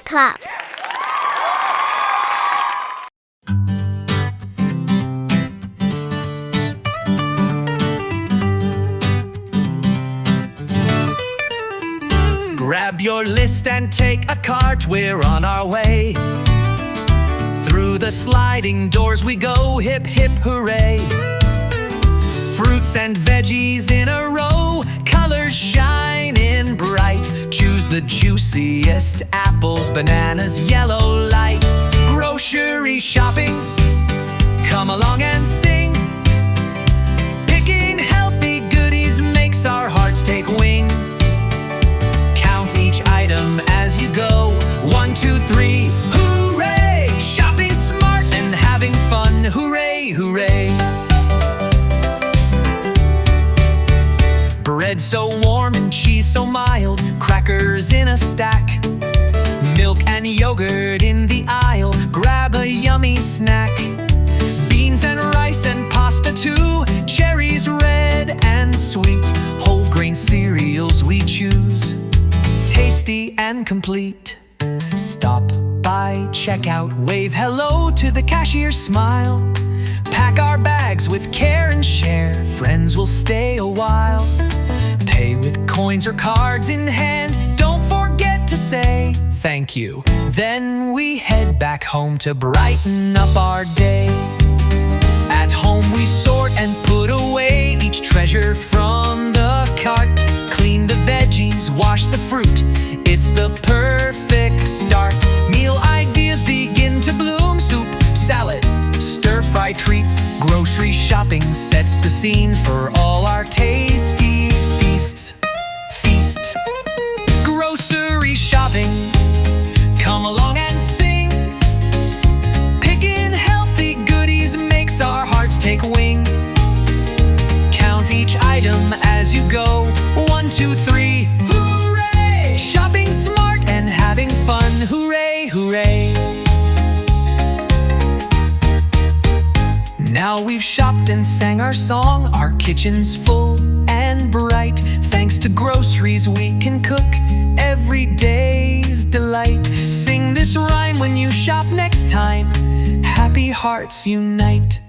hand clap. Grab your list and take a cart, we're on our way. Through the sliding doors we go, hip hip hooray. Fruits and veggies in a row, colors shining bright. Choose the juiciest apples, bananas, yellow light. Grocery shopping, come along and sing. Picking healthy goodies makes our hearts take wing. Count each item as you go, 1, 2, 3, hooray! Shopping smart and having fun, hooray, hooray! Bread so warm and cheese so mild, crackers in a stack. Milk and yogurt in the aisle, grab a yummy snack. Beans and rice and pasta too, cherries red and sweet. Whole grain cereals we choose, tasty and complete. Stop by checkout, wave hello to the cashier, smile. Pack our bags with care and share, friends will stay a while. Pay with coins or cards in hand, don't forget to say thank you. Then we head back home to brighten up our day. At home we sort and put away each treasure from the cart. Clean the veggies, wash the fruit, it's the perfect start. Meal ideas begin to bloom, soup, salad, stir-fry treats. Grocery shopping sets the scene for all our tasty feasts. Feast. Grocery shopping, come along and sing. Picking healthy goodies makes our hearts take wing. Count each item as you go, 1, 2, 3, hooray! Shopping smart and having fun, hooray, hooray! Now we've shopped and sang our song, our kitchen's full and bright. Thanks to groceries we can cook every day's delight. Sing this rhyme when you shop next time, happy hearts unite.